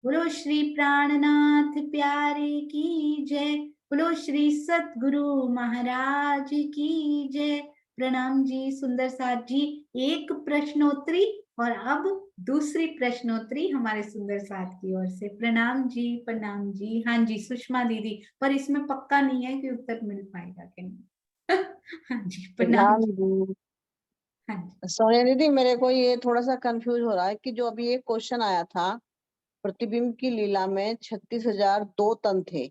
बोलो श्री प्राणनाथ प्यारे की जय। बोलो श्री सतगुरु महाराज की जय। प्रणाम जी सुंदर साथ जी। एक प्रश्नोत्तरी और अब दूसरी प्रश्नोत्तरी हमारे सुंदर साथ की ओर से। प्रणाम जी प्रणाम जी। हाँ जी सुषमा दीदी, पर इसमें पक्का नहीं है कि उत्तर मिल पाएगा कि नहीं। हाँ जी प्रणाम प्रणाम जी। जी। हाँ जी सोनिया दीदी, मेरे को ये थोड़ा सा कंफ्यूज हो रहा है कि जो अभी एक क्वेश्चन आया था, प्रतिबिंब की लीला में 36,002 तन थे,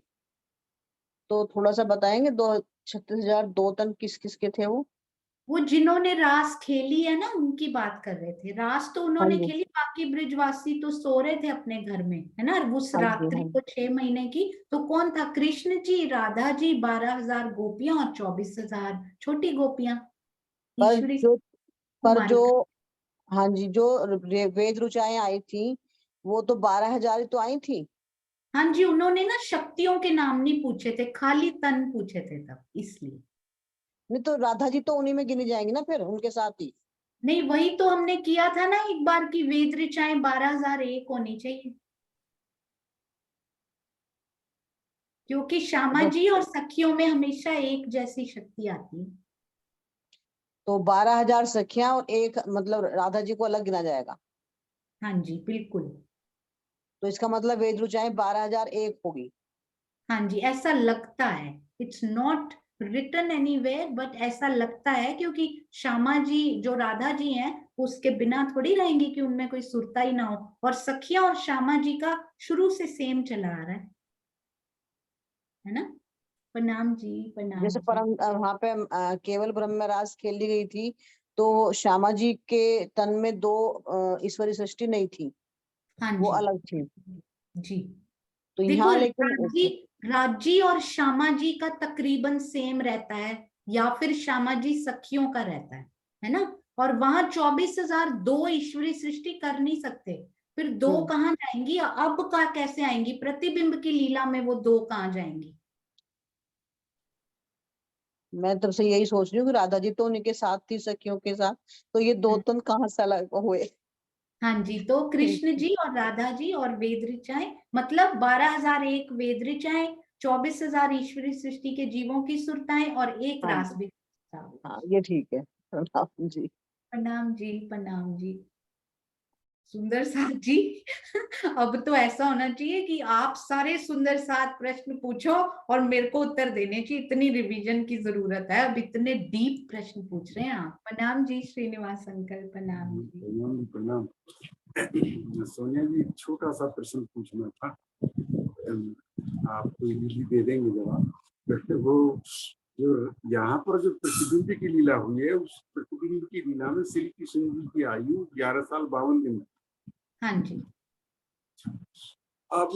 तो थोड़ा सा बताएंगे 36,002 तन किस किस के थे वो जिन्होंने रास खेली है ना उनकी बात कर रहे थे। रास तो हाँ उन्होंने जी, खेली, बाकी ब्रिजवासी तो सो रहे थे अपने घर में, है ना, उस हाँ जी, रात्रि हाँ जी। को 6 महीने की। तो कौन था? कृष्ण जी, राधा जी, 12,000 गोपियां और 24,000 छोटी गोपियां, पर ईश्वरी जो पर जो कुमारिका। हाँ जी, जो वेद रुचाएं आई थी, वो तो 12,000 ही तो आई थी। हाँ जी, उन्होंने ना शक्तियों के नाम नहीं पूछे थे, खाली तन पूछे थे तब, इसलिए। नहीं तो राधा जी तो उन्हीं में गिनी जाएंगी ना, फिर उनके साथ ही। नहीं, वही तो हमने किया था ना एक बार की, वेद ऋचाएं 12,001 होनी चाहिए, क्योंकि श्यामा अच्छा, जी और सखियों में हमेशा एक जैसी शक्ति आती है। तो 12,000 सखियां और एक मतलब राधा जी को अलग गिना जाएगा। हाँ जी बिल्कुल। तो इसका मतलब वेद रुचाएं 12,001 होगी। हाँ जी ऐसा लगता है, it's not written anywhere but ऐसा लगता है, क्योंकि श्यामा जी जो राधा जी हैं उसके बिना थोड़ी रहेंगी कि उनमें कोई सुरता ही ना हो। और सखिया और श्यामा जी का शुरू से सेम चला आ रहा है ना। प्रणाम जी प्रणाम जैसे जी। वहां पे केवल ब्रह्म रास खेली गई थी, तो श्यामा जी के तन में दो ईश्वरी सृष्टि नहीं थी, हाँ वो जी अलग थी। जी। तो देखो यहाँ लेकिन राजी और श्यामा जी का तकरीबन सेम रहता है, या फिर श्यामा जी सखियों का रहता है ना। और वहां 24,000 दो ईश्वरी सृष्टि कर नहीं सकते, फिर दो हम्म, कहाँ जाएंगी? अब का कैसे आएंगी? प्रतिबिंब की लीला में वो दो कहाँ जाएंगी? मैं तो से यही सोच रही हूँ कि राधा जी तो उनके साथ थी सखियों के साथ, तो ये दो तन कहाँ से अलग हुए। हाँ जी, तो कृष्ण जी और राधा जी और वेद ऋचाएं, मतलब 12,001 वेद ऋचाएं, 24,000 ईश्वरी सृष्टि के जीवों की सुरताएं और एक हाँ रास जी, भी। हाँ ये ठीक है। प्रणाम जी। प्रणाम जी प्रणाम जी। सुंदर साथ जी। अब तो ऐसा होना चाहिए कि आप सारे सुंदर साथ प्रश्न पूछो और मेरे को उत्तर देने चाहिए, इतनी रिवीजन की जरूरत है, अब इतने डीप प्रश्न पूछ रहे हैं आप। प्रणाम जी श्रीनिवास अंकल, प्रणाम जी। प्रणाम प्रणाम। सोनिया जी, छोटा सा प्रश्न पूछना था, आपको इजीली दे देंगे जवाब। वैसे वो जो यहाँ पर जो प्रतिबिंब की लीला हुई है, उस प्रतिबिंब की लीला में श्री कृष्ण जी की आयु 11 साल 52 दिन। हाँ जी। अब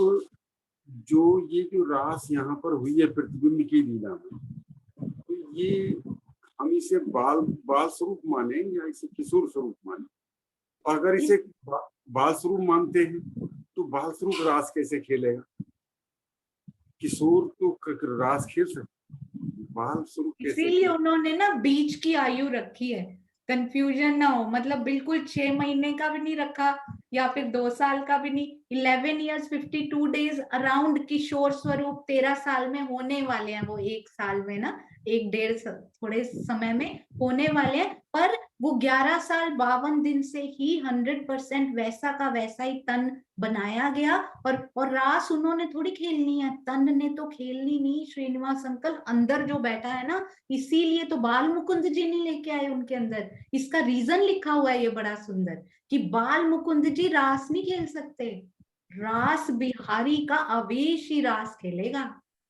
जो ये जो रास यहाँ पर हुई है प्रतिबिंब की लीला में, तो ये हम इसे बाल बाल स्वरूप माने या इसे किशोर स्वरूप माने? अगर इस इसे बाल स्वरूप मानते हैं तो बाल स्वरूप रास कैसे खेलेगा? किशोर तो रास खेल सकते, बाल स्वरूप कैसे इसीलिए खेले? उन्होंने ना बीच की आयु रखी है, कंफ्यूजन ना हो, मतलब बिल्कुल 6 महीने का भी नहीं रखा या फिर 2 साल का भी नहीं। 11 years 52 days अराउंड किशोर स्वरूप 13 साल में होने वाले हैं, वो 1 साल में ना, एक डेढ़ थोड़े समय में होने वाले हैं। पर वो 11 साल 52 दिन से ही 100% वैसा का वैसा ही तन बनाया गया। और रास उन्होंने थोड़ी खेलनी है, तन ने तो खेलनी नहीं। श्रीनिवास अंकल अंदर जो बैठा है ना, इसीलिए तो बाल मुकुंद जी नहीं लेके आए उनके अंदर। इसका रीजन लिखा हुआ है ये बड़ा सुंदर, कि बाल मुकुंद जी रास नहीं खेल सकते, रास बिहारी का आवेश ही रास खेलेगा,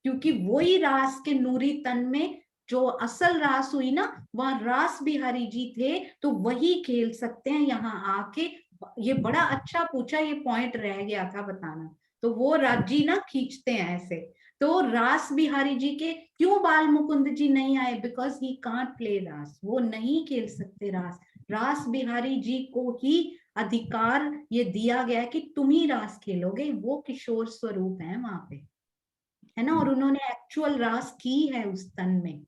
क्योंकि वही रास के नूरी तन में जो असल रास हुई ना, वहां रास बिहारी जी थे, तो वही खेल सकते हैं यहाँ आके। ये बड़ा अच्छा पूछा, ये पॉइंट रह गया था बताना। तो वो राजी ना खींचते हैं ऐसे। तो रास बिहारी जी के क्यों बाल मुकुंद जी नहीं आए? बिकॉज ही कांट प्ले रास, वो नहीं खेल सकते रास। रास बिहारी जी को ही अधिकार ये दिया गया कि तुम ही रास खेलोगे, वो किशोर स्वरूप है वहां पे, है ना। और उन्होंने एक्चुअल रास की है उस तन में।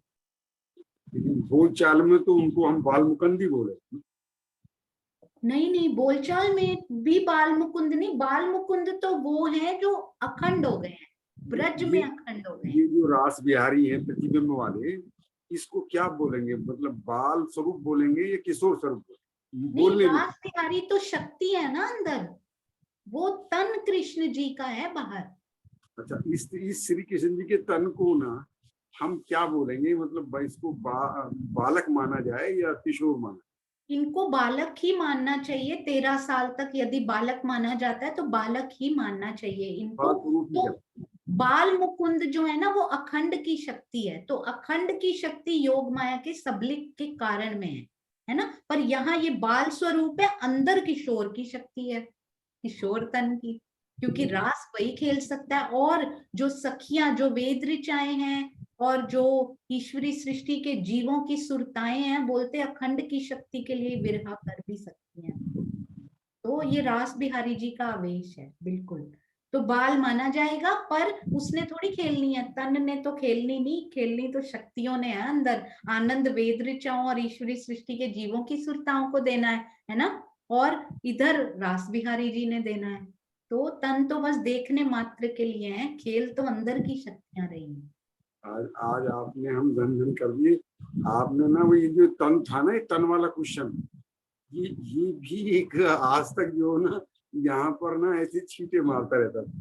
लेकिन बोल चाल में तो उनको हम बाल मुकंदी बोले। नहीं नहीं, बोलचाल में भी बाल मुकुंद नहीं, बाल मुकुंद तो वो है जो अखंड हो गए हैं, ब्रज में अखंड हो गए हैं। ये जो रास बिहारी है प्रतिबिंब वाले, इसको क्या बोलेंगे? मतलब बाल स्वरूप बोलेंगे या किशोर स्वरूप नहीं, बोलने में? रास बिहारी तो शक्ति है ना अंदर, वो तन कृष्ण जी का है बाहर। अच्छा, इस श्री कृष्ण जी के तन को ना हम क्या बोलेंगे? मतलब इसको बालक माना जाए या किशोर माना? इनको बालक ही मानना चाहिए, 13 साल तक यदि बालक माना जाता है तो बालक ही मानना चाहिए इनको। बाल स्वरूप ही तो है। बाल मुकुंद जो है ना वो अखंड की शक्ति है, तो अखंड की शक्ति योग माया के सबलिक के कारण में है ना। पर यहाँ ये बाल स्वरूप है, अंदर किशोर की शक्ति है, किशोर तन की, क्योंकि रास वही खेल सकता है। और जो सखियां, जो वेद ऋचाएं हैं और जो ईश्वरी सृष्टि के जीवों की सुरताएं हैं, बोलते अखंड की शक्ति के लिए विरहा कर भी सकती हैं। तो ये रास बिहारी जी का आवेश है बिल्कुल। तो बाल माना जाएगा, पर उसने थोड़ी खेलनी है, तन ने तो खेलनी नहीं, खेलनी तो शक्तियों ने है अंदर। आनंद वेद ऋचाओं और ईश्वरी सृष्टि के जीवों की सुरताओं को देना है ना। और इधर रास बिहारी जी ने देना है। तो तन तो बस देखने मात्र के लिए है, खेल तो अंदर की शक्तियां रही हैं। आज आपने हम धन धन कर दिए। आपने ना वो ये जो तन था ना, ये तन वाला क्वेश्चन, ये भी एक आज तक जो ना यहाँ पर ना ऐसे छींटे मारता रहता था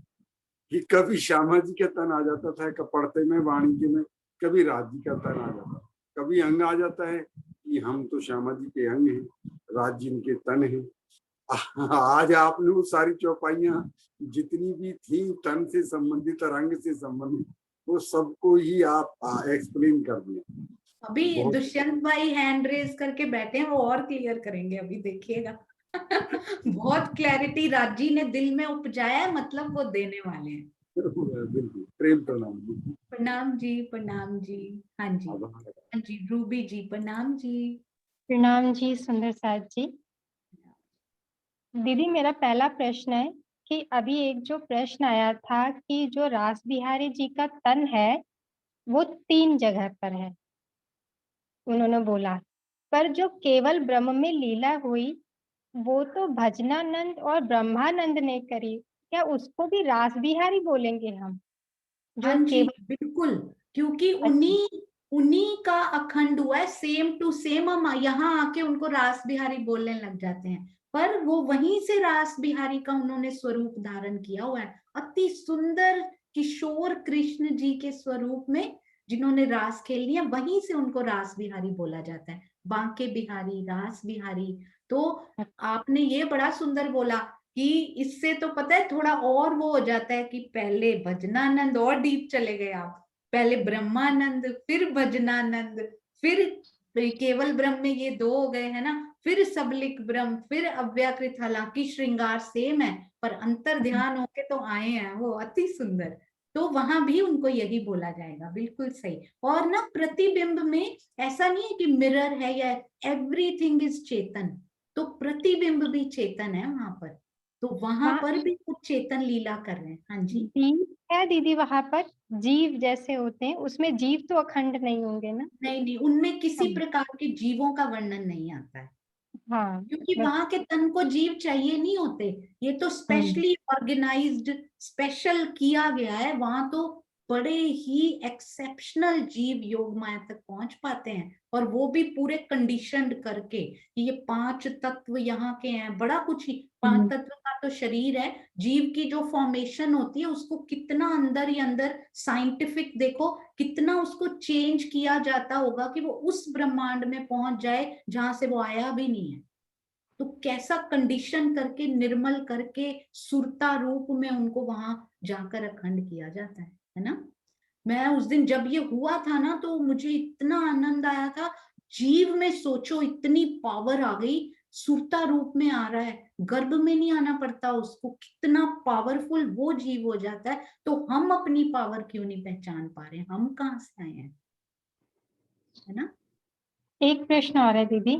कि कभी श्यामा जी का तन आ जाता था, कभी पढ़ते में वाणिज्य में, कभी राज जी का तन आ जाता, कभी अंग आ जाता है कि हम तो श्यामा जी के अंग हैं, राज जी इनके तन हैं। आज आपने वो सारी चौपाइयां जितनी भी थी तन से संबंधित और अंग से संबंधित, वो सबको ही आप एक्सप्लेन कर दिया। अभी बहुत दुष्यंत भाई हैंड रेज करके बैठे हैं, वो और क्लियर करेंगे, अभी देखिएगा। बहुत क्लैरिटी राजी ने दिल में उपजाया है, मतलब वो देने वाले हैं। बिल्कुल, प्रेम प्रणाम। प्रणाम जी, प्रणाम जी। हाँ जी, आभार। हाँ जी, रूबी जी प्रणाम जी। प्रणाम जी सुंदर साथ जी। दीदी मेरा पहला प्रश्न है कि अभी एक जो प्रश्न आया था कि जो रास बिहारी जी का तन है वो 3 जगह पर है, उन्होंने बोला, पर जो केवल ब्रह्म में लीला हुई वो तो भजनानंद और ब्रह्मानंद ने करी, क्या उसको भी रास बिहारी बोलेंगे हम? हाँ जो जी केवल बिल्कुल, क्योंकि अच्छा, उन्हीं उन्हीं का अखंड हुआ है, सेम टू सेम। हम यहाँ आके उनको रास बिहारी बोलने लग जाते हैं, पर वो वहीं से रास बिहारी का उन्होंने स्वरूप धारण किया हुआ है। अति सुंदर किशोर कृष्ण जी के स्वरूप में जिन्होंने रास खेल लिया, वहीं से उनको रास बिहारी बोला जाता है। बांके बिहारी, रास बिहारी। तो आपने ये बड़ा सुंदर बोला कि इससे तो पता है थोड़ा और वो हो जाता है कि पहले भजनानंद, और डीप चले गए आप, पहले ब्रह्मानंद, फिर भजनानंद, फिर केवल ब्रह्म में ये 2 हो गए है ना, फिर सबलिक ब्रह्म, फिर अव्याकृत। हालांकि श्रृंगार सेम है, पर अंतर ध्यान होके तो आए हैं वो, अति सुंदर। तो वहां भी उनको यही बोला जाएगा, बिल्कुल सही। और ना प्रतिबिंब में ऐसा नहीं है कि मिरर है या एवरीथिंग इज चेतन, तो प्रतिबिंब भी चेतन है वहां पर, तो वहां वहाँ पर एक भी कुछ चेतन लीला कर रहे हैं। हाँ जी। जीव है दीदी, वहां पर जीव जैसे होते हैं, उसमें जीव तो अखंड नहीं होंगे ना? नहीं नहीं, उनमें किसी हाँ प्रकार के जीवों का वर्णन नहीं आता है, हाँ, क्योंकि बस। वहां के तन को जीव चाहिए नहीं होते। ये तो हम्म स्पेशली ऑर्गेनाइज्ड, स्पेशल किया गया है। वहां तो बड़े ही एक्सेप्शनल जीव योग माया तक पहुंच पाते हैं, और वो भी पूरे कंडीशनड करके कि ये 5 तत्व यहाँ के हैं, बड़ा कुछ ही। 5 हम्म तत्व का तो शरीर है, जीव की जो फॉर्मेशन होती है उसको कितना अंदर ही अंदर साइंटिफिक देखो, कितना उसको चेंज किया जाता होगा कि वो उस ब्रह्मांड में पहुंच जाए जहां से वो आया भी नहीं है। तो कैसा कंडीशन करके, निर्मल करके, सुरता रूप में उनको वहां जाकर अखंड किया जाता है ना। मैं उस दिन जब ये हुआ था ना, तो मुझे इतना आनंद आया था। जीव में सोचो इतनी पावर आ गई, सुरता रूप में आ रहा है, गर्भ में नहीं आना पड़ता उसको, कितना पावरफुल वो जीव हो जाता है। तो हम अपनी पावर क्यों नहीं पहचान पा रहे? हम कहाँ से आए हैं, है ना। एक प्रश्न और है दीदी।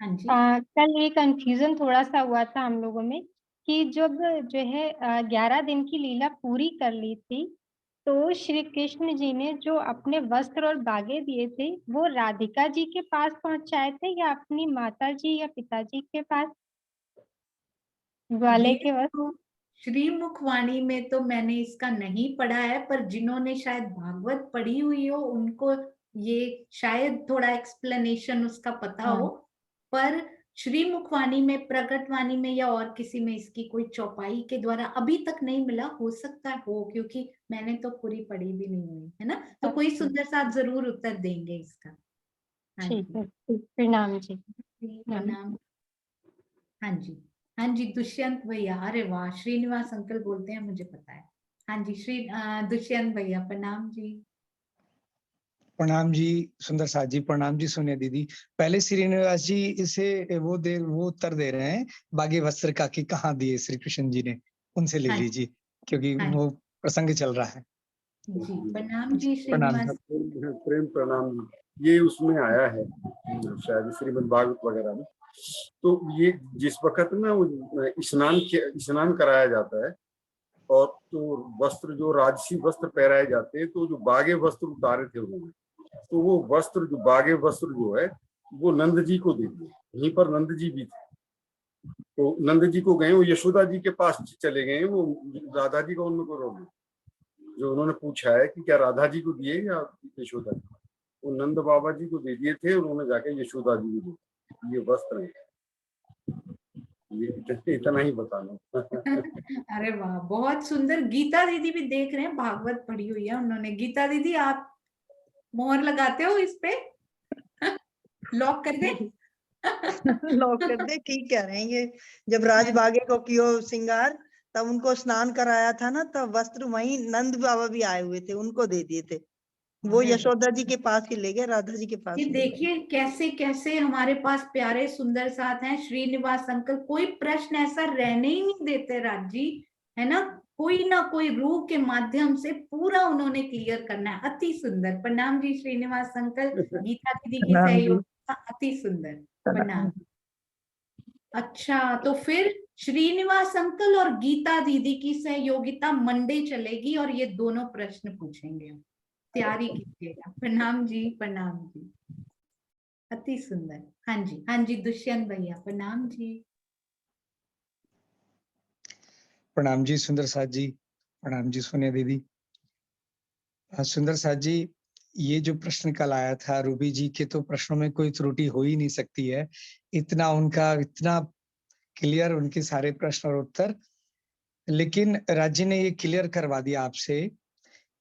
हाँ जी। कल ये कंफ्यूजन थोड़ा सा हुआ था हम लोगों में कि जब जो है 11 दिन की लीला पूरी कर ली थी, तो श्री कृष्ण जी ने जो अपने वस्त्र और बागे दिए थे वो राधिका जी के पास पहुंचाए थे या अपनी माता जी या पिताजी के पास? ग्वाले ये के वस्त्र। तो श्रीमुखवाणी में तो मैंने इसका नहीं पढ़ा है, पर जिन्होंने शायद भागवत पढ़ी हुई हो उनको ये शायद थोड़ा एक्सप्लेनेशन उसका पता हो। पर श्रीमुखवाणी में, प्रकटवाणी में या और किसी में इसकी कोई चौपाई के द्वारा अभी तक नहीं मिला। हो सकता हो, क्योंकि मैंने तो पूरी पढ़ी भी नहीं हुई है ना। तो कोई अच्छा, सुंदर साथ जरूर उत्तर देंगे इसका। हाँ ठीक जी, है, प्रणाम जी। प्रणाम। हाँ जी, हाँ जी, दुष्यंत भैया। अरे वाह, श्रीनिवास अंकल बोलते हैं, मुझे पता है। हाँ जी, दुष्यंत भैया प्रणाम जी। प्रणाम जी सुंदर साथ जी, प्रणाम जी सोनिया दीदी। पहले श्रीनिवास जी इसे वो उत्तर दे रहे हैं बागी वस्त्र का कि कहाँ दिए श्री कृष्ण जी ने, उनसे ले हाँ लीजिए क्योंकि हाँ वो प्रसंग चल रहा है। जी, प्रणाम जी प्रणाम श्रीनिवास। प्रेम प्रणाम जी। ये उसमें आया है शायद श्रीमद् भागवत वगैरह में। तो ये जिस वक्त ना वो स्नान कराया जाता है और तो वस्त्र जो राजसी वस्त्र पहराए जाते हैं, तो जो बागे वस्त्र उतारे थे उन्होंने, तो वो वस्त्र जो बागे वस्त्र जो है वो नंद जी को दे दिए। यहीं पर नंद जी भी थे, तो नंद जी को गए, वो यशोदा जी के पास चले गए। वो राधा जी का उनमें कोई रोल नहीं। जो उन्होंने पूछा है कि क्या राधा जी को दिए या यशोदा जी, वो नंद बाबा जी को दे दिए थे। उन्होंने जाके यशोदा जी को दिए ये वस्त्र है। ये इतना ही बताना। अरे वाह, बहुत सुंदर। गीता दीदी भी देख रहे हैं, भागवत पढ़ी हुई है उन्होंने। गीता दीदी, आप मोहर लगाते हो इस पे? लॉक कर दे। लॉक कर दे, ठीक कह रहे हैं ये। जब राजबागे को कियो सिंगार, तब उनको स्नान कराया था ना, तब वस्त्र वहीं नंद बाबा भी आए हुए थे, उनको दे दिए थे। वो अरे यशोदा जी के पास ही ले गए, राधा जी के पास ये ही ले गए। देखिए कैसे कैसे हमारे पास प्यारे सुंदर साथ हैं श्रीनिवास अंकल। कोई प्रश्न ऐसा रहने ही नहीं देते राज जी, है ना। कोई ना कोई रूह के माध्यम से पूरा उन्होंने क्लियर करना है। अति सुंदर। प्रणाम जी श्रीनिवास अंकल। गीता दीदी की प्रणाम जी। सहयोग अति सुंदर। प्रणाम। अच्छा, तो फिर श्रीनिवास अंकल और गीता दीदी की सहयोगिता मंडे चलेगी और ये दोनों प्रश्न पूछेंगे। तैयारी कीजिएगा। प्रणाम जी, प्रणाम जी। अति सुंदर। हाँ जी, हाँ जी, दुष्यंत भैया प्रणाम जी। प्रणाम जी सुंदर साथ जी, प्रणाम जी सोनिया दीदी। सुंदर साथ जी, ये जो प्रश्न कल आया था रूबी जी के, तो प्रश्नों में कोई त्रुटि हो ही नहीं सकती है। इतना क्लियर उनके सारे प्रश्न और उत्तर। लेकिन राज्य ने ये क्लियर करवा दिया आपसे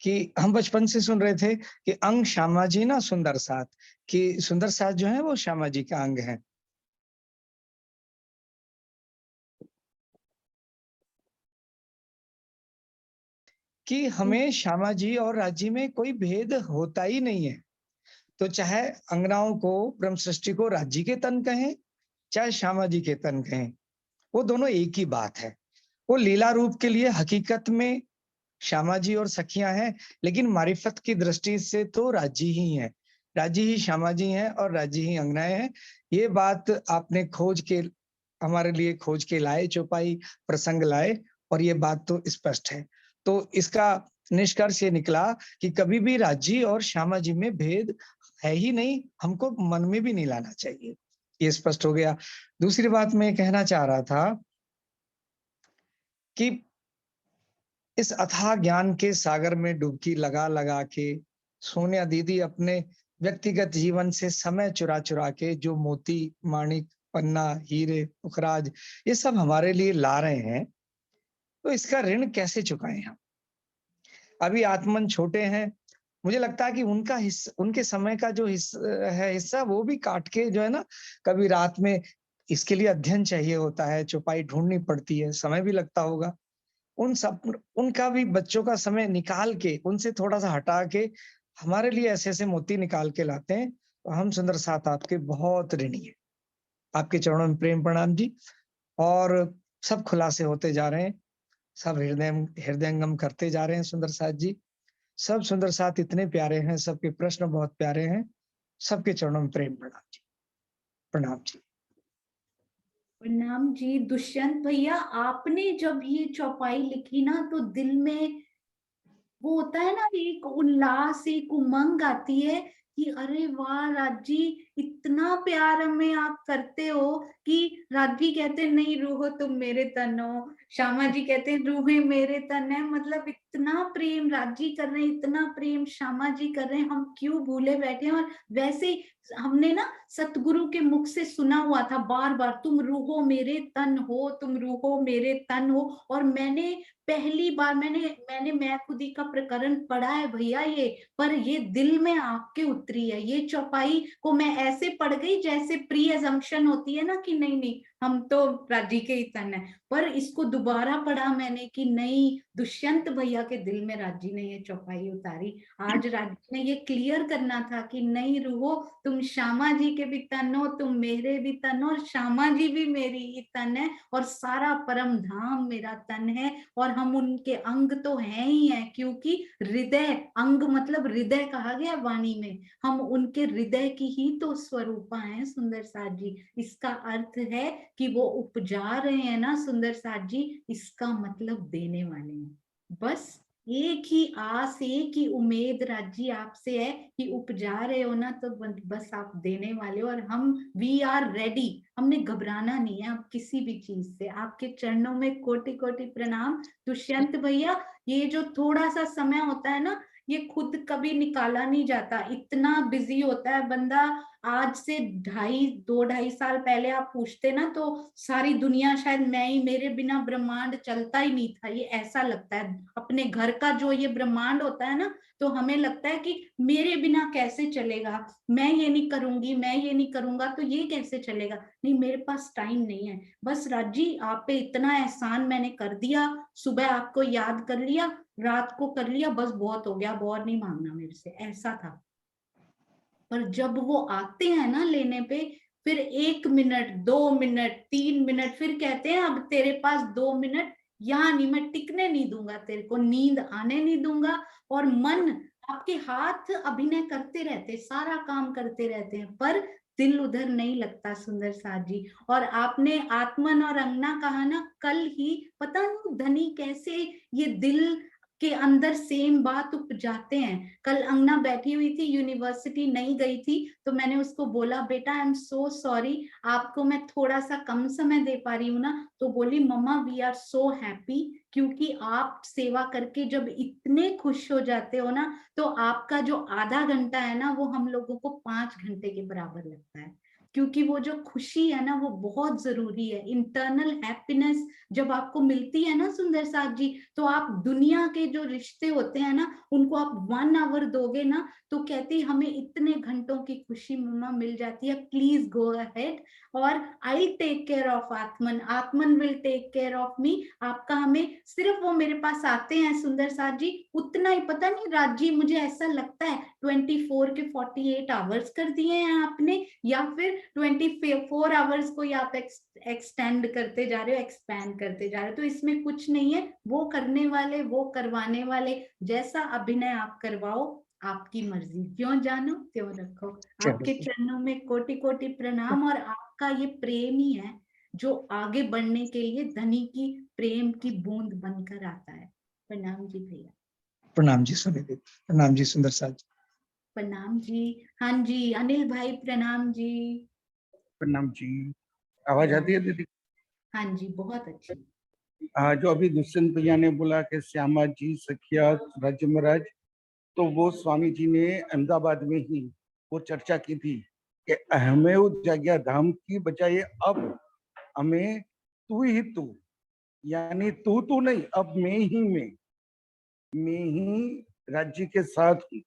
कि हम बचपन से सुन रहे थे कि अंग श्यामा जी ना सुंदर साथ, कि सुंदर साथ जो है वो श्यामा जी का अंग है। कि हमें श्यामा जी और राज्य में कोई भेद होता ही नहीं है। तो चाहे अंगनाओं को, ब्रह्म सृष्टि को राज्य के तन कहें, चाहे श्यामा जी के तन कहें, वो दोनों एक ही बात है। वो लीला रूप के लिए हकीकत में श्यामा जी और सखियां हैं, लेकिन मारिफत की दृष्टि से तो राज्य ही है। राज्य ही श्यामा जी हैं और राज्य ही अंगनाएं हैं। ये बात आपने हमारे लिए खोज के लाए, चौपाई प्रसंग लाए, और ये बात तो स्पष्ट है। तो इसका निष्कर्ष ये निकला कि कभी भी राज्य और श्यामा जी में भेद है ही नहीं, हमको मन में भी नहीं लाना चाहिए। ये स्पष्ट हो गया। दूसरी बात मैं कहना चाह रहा था कि इस अथाह ज्ञान के सागर में डुबकी लगा लगा के सोनिया दीदी अपने व्यक्तिगत जीवन से समय चुरा चुरा के जो मोती, माणिक, पन्ना, हीरे, पुखराज ये सब हमारे लिए ला रहे हैं, तो इसका ऋण कैसे चुकाएं हम? अभी आत्मन छोटे हैं, मुझे लगता है कि उनके समय का जो हिस्सा वो भी काट के जो है ना, कभी रात में इसके लिए अध्ययन चाहिए होता है, चौपाई ढूंढनी पड़ती है, समय भी लगता होगा। उनका भी बच्चों का समय निकाल के, उनसे थोड़ा सा हटा के हमारे लिए ऐसे ऐसे मोती निकाल के लाते हैं। तो हम सुंदर साथ आपके बहुत ऋणी हैं। आपके चरणों में प्रेम प्रणाम जी। और सब खुलासे होते जा रहे हैं, सब हृदयंगम करते जा रहे हैं सुंदर साथ जी। सब सुंदर साथ इतने प्यारे हैं, सबके प्रश्न बहुत प्यारे हैं। सबके चरणों में प्रेम प्रणाम जी। प्रणाम जी। प्रणाम जी। दुष्यंत भैया, आपने जब ये चौपाई लिखी ना, तो दिल में वो होता है ना, एक उल्लास, एक उमंग आती है कि अरे वाह राज जी, इतना प्यार हमें आप करते हो कि राजी कहते हैं नहीं रूहो तुम मेरे तन हो, श्यामा जी कहते हैं रूहे मेरे तन है। मतलब इतना प्रेम राजी कर रहे हैं, इतना प्रेम श्यामा जी कर रहे हैं, हम क्यों भूले बैठे हैं। और वैसे ही हमने ना सतगुरु के मुख से सुना हुआ था बार बार, तुम रूहो मेरे तन हो, तुम रूहो मेरे तन हो। और मैंने पहली बार मैं खुदी का प्रकरण पढ़ा है भैया ये, पर ये दिल में आपके उतरी है। ये चौपाई को मैं ऐसे पढ़ गई जैसे प्री अजम्पशन होती है ना कि नहीं नहीं हम तो राजी के ही तन है, पर इसको दोबारा पढ़ा मैंने कि नहीं, दुष्यंत भैया के दिल में राजी ने ये चौपाई उतारी। आज राजी ने ये क्लियर करना था कि नहीं रूहो तुम श्यामा जी के भी तन हो, तुम मेरे भी तन हो, श्यामा जी भी मेरी ही तन है, और सारा परम धाम मेरा तन है। और हम उनके अंग तो हैं ही हैं, क्योंकि हृदय, अंग मतलब हृदय कहा गया वाणी में, हम उनके हृदय की ही तो स्वरूपा हैं सुंदर साथ जी। इसका अर्थ है कि वो उपजा रहे हैं ना सुंदर साथ जी, इसका मतलब देने वाले हैं। बस एक ही आस, एक ही उम्मीद राजी आपसे है कि उपजा रहे हो ना, तो बस आप देने वाले हो। और हम वी आर रेडी, हमने घबराना नहीं है अब किसी भी चीज से। आपके चरणों में कोटि कोटि प्रणाम दुष्यंत भैया। ये जो थोड़ा सा समय होता है ना, ये खुद कभी निकाला नहीं जाता, इतना बिजी होता है बंदा। आज से 2-2.5 साल पहले आप पूछते ना तो सारी दुनिया शायद मैं ही, मेरे बिना ब्रह्मांड चलता ही नहीं था, ये ऐसा लगता है। अपने घर का जो ये ब्रह्मांड होता है ना, तो हमें लगता है कि मेरे बिना कैसे चलेगा, मैं ये नहीं करूंगी, मैं ये नहीं करूंगा तो ये कैसे चलेगा। नहीं, मेरे पास टाइम नहीं है। बस राजी आप पे इतना एहसान मैंने कर दिया, सुबह आपको याद कर लिया, रात को कर लिया, बस बहुत हो गया, अब और नहीं मांगना मेरे से, ऐसा था। पर जब वो आते हैं ना लेने पे, फिर 1 मिनट, 2 मिनट, 3 मिनट, फिर कहते हैं अब तेरे पास 2 मिनट यहाँ नहीं, मैं टिकने नहीं दूंगा, तेरे को नींद आने नहीं दूंगा। और मन, आपके हाथ अभिनय करते रहते, सारा काम करते रहते हैं, पर दिल उधर नहीं लगता सुंदर साथ जी। और आपने आत्मन और अंगना कहा ना कल ही, पता नहीं धनी कैसे ये दिल के अंदर सेम बात उपजाते हैं। कल अंगना बैठी हुई थी, यूनिवर्सिटी नहीं गई थी, तो मैंने उसको बोला बेटा आई एम सो सॉरी, आपको मैं थोड़ा सा कम समय दे पा रही हूँ ना। तो बोली मम्मा वी आर सो हैप्पी, क्योंकि आप सेवा करके जब इतने खुश हो जाते हो ना, तो आपका जो आधा घंटा है ना, वो हम लोगों को 5 घंटे के बराबर लगता है। क्योंकि वो जो खुशी है ना, वो बहुत जरूरी है। इंटरनल हैप्पीनेस जब आपको मिलती है ना सुंदर साथ जी, तो आप दुनिया के जो रिश्ते होते हैं ना, उनको आप 1 आवर दोगे ना, तो कहती हमें इतने घंटों की खुशी मम्मा मिल जाती है, प्लीज गो अहेड और I take care of Atman, Atman will take care of me. आपका हमें सिर्फ वो मेरे पास आते हैं सुंदर साथ जी, उतना ही। पता नहीं राजी, मुझे ऐसा लगता है 24 के 48 आवर्स कर दिए हैं आपने, या फिर 24 आवर्स को आप एक्सटेंड करते जा रहे हो, एक्सपैंड करते जा रहे हो। तो इसमें कुछ नहीं है, वो करने वाले, वो करवाने वाले, जैसा अभिनय आप करवाओ, आपकी मर्जी, क्यों जानो क्यों रखो। आपके चरणों में कोटि कोटि प्रणाम। और आपका ये प्रेम ही है जो आगे बढ़ने के लिए धनी की प्रेम की बूंद बनकर आता है। प्रणाम जी भैया। प्रणाम जी सोनी दीदी, प्रणाम जी सुंदर साथ जी। प्रणाम जी। हाँ जी अनिल भाई प्रणाम जी। प्रणाम जी। आवाज आती है दीदी? हाँ जी बहुत अच्छी। जो अभी दुष्यंत भैया ने बोला कि श्यामा जी सखिया राज्य महाराज, तो वो स्वामी जी ने अहमदाबाद में ही वो चर्चा की थी कि हमें उस जगह धाम की बजाय अब हमें तू ही तू, यानी तू नहीं, अब मैं ही राज्य के साथ हूँ,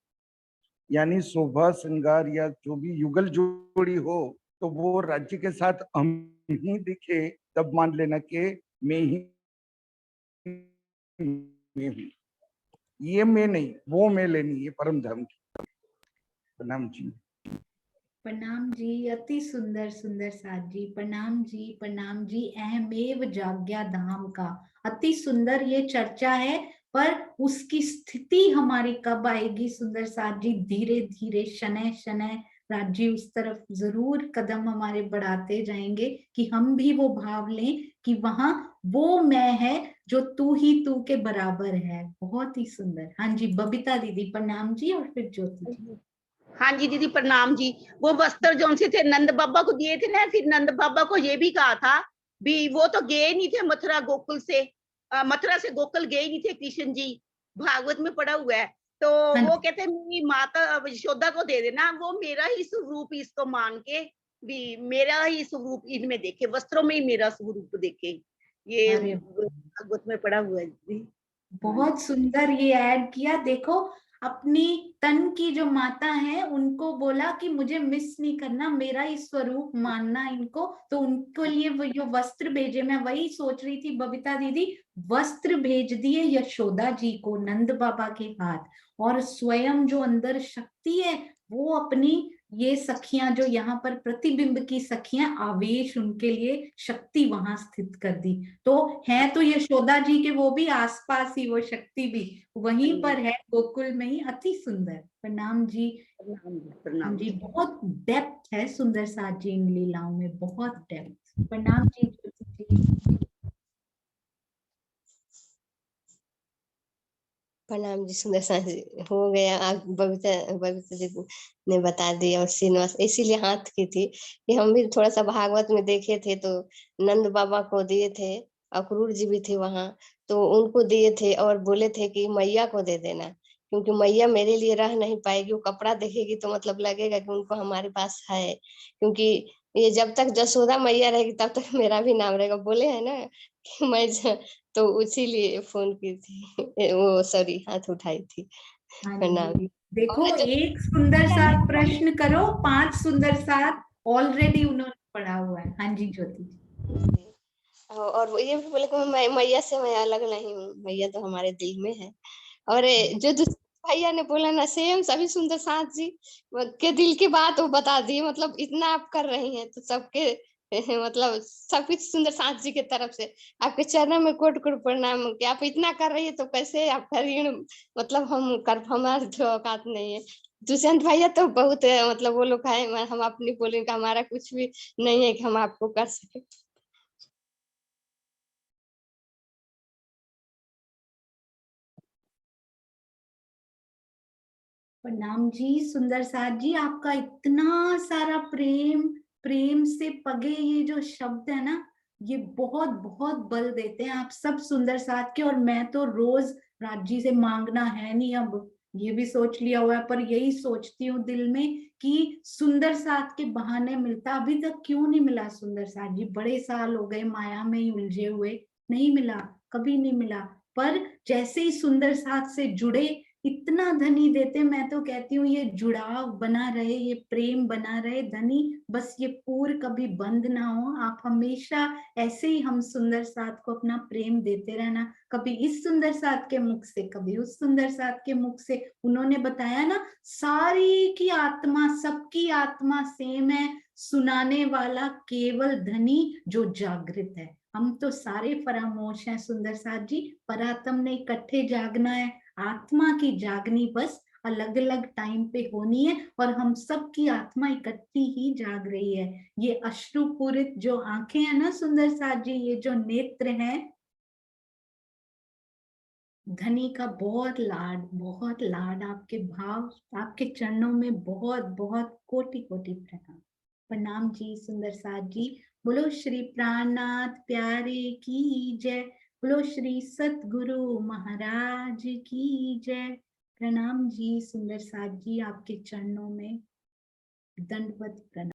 यानी शोभा श्रृंगार या जो भी युगल जोड़ी हो, तो वो राज्य के साथ हम ही दिखे, तब मान लेना कि मैं ही मैं हूँ। ये मैं नहीं, वो मैं लेनी, ये परम धाम की। प्रणाम जी। प्रणाम जी, अति सुंदर सुंदर साथ जी। प्रणाम जी, प्रणाम जी। अहमेव जाग्या धाम का अति सुंदर ये चर्चा है, पर उसकी स्थिति हमारी कब आएगी सुंदर साथ जी? धीरे धीरे, शनय शनय राजी उस तरफ जरूर कदम हमारे बढ़ाते जाएंगे कि हम भी वो भाव लें कि वहां वो मैं है जो तू ही तू के बराबर है। बहुत ही सुंदर। हाँ जी बबीता दीदी प्रणाम जी, और फिर ज्योति जी। हाँ जी दीदी प्रणाम जी। वो वस्त्र जो से थे नंद बाबा को दिए थे ना, फिर नंद बाबा को ये भी कहा था भी वो तो गए नहीं थे मथुरा गोकुल से, मथुरा से गोकुल गए नहीं थे कृष्ण जी, भागवत में पढ़ा हुआ है। तो हाँ वो जी। कहते मेरी माता यशोदा को दे देना, वो मेरा ही स्वरूप इसको मान के भी मेरा ही स्वरूप इनमें देखे, वस्त्रों में ही मेरा स्वरूप देखे, ये अरे भागवत में पढ़ा हुआ है दीदी। बहुत सुंदर ये ऐड किया। देखो अपनी तन की जो माता है उनको बोला कि मुझे मिस नहीं करना, मेरा ही स्वरूप मानना इनको, तो उनको लिए वो जो वस्त्र भेजे। मैं वही सोच रही थी बबीता दीदी, वस्त्र भेज दिए यशोदा जी को नंद बाबा के हाथ, और स्वयं जो अंदर शक्ति है वो अपनी ये सखियां जो यहाँ पर प्रतिबिंब की सखियां, आवेश उनके लिए शक्ति वहां स्थित कर दी। तो है तो यशोदा जी के वो भी आसपास ही, वो शक्ति भी वहीं पर है गोकुल में ही। अति सुंदर। प्रणाम जी। प्रणाम जी जी। बहुत डेप्थ है सुंदर साथ जी इन लीलाओं में, बहुत डेप्थ। प्रणाम जी ज्योति जी। प्रणाम जी सुंदर सा जी। हो गया, आप बबीता बबीता जी ने बता दिया और श्रीनिवास इसीलिए हाथ की थी कि हम भी थोड़ा सा भागवत में देखे थे, तो नंद बाबा को दिए थे, अक्रूर जी भी थे वहां, तो उनको दिए थे और बोले थे कि मैया को दे देना, क्योंकि मैया मेरे लिए रह नहीं पाएगी, वो कपड़ा देखेगी तो मतलब लगेगा कि उनको हमारे पास है, क्योंकि ये जब तक जसोदा मैया रहेगी तब तक मेरा भी नाम रहेगा, बोले है ना कि तो इसीलिए फोन की थी वो सॉरी हाथ उठाई थी। हाँ प्रणाम। जी। देखो और जो एक सुंदर सा प्रश्न करो, 5 सुंदर साथ ऑलरेडी उन्होंने पढ़ा हुआ है। हाँ जी ज्योति जी। और वो ये भी बोले कि मैं मैया से मैं अलग नहीं हूँ, मैया तो हमारे दिल में है। और जो दूसरे भैया ने बोला ना, सेम सभी सुंदर साथ जी के दिल की बात वो बता दी, मतलब इतना आप कर रही हैं तो सबके मतलब सब कुछ सुंदर साथ जी के तरफ से आपके चरणों में कोट कोट प्रणाम कि आप इतना कर रही है तो कैसे आपका ऋण मतलब हम कर, हमारे तो औकात नहीं है। दुष्यंत भैया तो बहुत मतलब वो लोग है, हम अपनी बोलेंगे कि हमारा कुछ भी नहीं है कि हम आपको कर सके। प्रणाम जी सुंदर साथ जी। आपका इतना सारा प्रेम, प्रेम से पगे ये जो शब्द है ना, ये बहुत बहुत बल देते हैं आप सब सुंदर साथ के। और मैं तो रोज राज जी से मांगना है नहीं, अब ये भी सोच लिया हुआ है, पर यही सोचती हूँ दिल में कि सुंदर साथ के बहाने मिलता। अभी तक क्यों नहीं मिला सुंदर साथ जी? बड़े साल हो गए माया में ही उलझे हुए, नहीं मिला, कभी नहीं मिला। पर जैसे ही सुंदर साथ से जुड़े इतना धनी देते। मैं तो कहती हूँ ये जुड़ाव बना रहे, ये प्रेम बना रहे धनी, बस ये पूर कभी बंद ना हो। आप हमेशा ऐसे ही हम सुंदर साथ को अपना प्रेम देते रहना, कभी इस सुंदर साथ के मुख से, कभी उस सुंदर साथ के मुख से। उन्होंने बताया ना, सारी की आत्मा, सबकी आत्मा सेम है, सुनाने वाला केवल धनी जो जागृत है। हम तो सारे फरामोश हैं सुंदर साथ जी, परात्म ने इकट्ठे जागना है। आत्मा की जागनी बस अलग अलग टाइम पे होनी है, और हम सब की आत्मा इकट्ठी ही जाग रही है। ये अश्रुपूरित जो आंखें हैं ना सुंदर साथ जी, ये जो नेत्र हैं, धनी का बहुत लाड आपके भाव, आपके चरणों में बहुत बहुत कोटि कोटि प्रणाम। प्रणाम जी सुंदर साथ जी। बोलो श्री प्राणनाथ प्यारे की जय, बोलो श्री सतगुरु महाराज की जय। प्रणाम जी सुंदर साथ जी, आपके चरणों में दंडवत प्रणाम।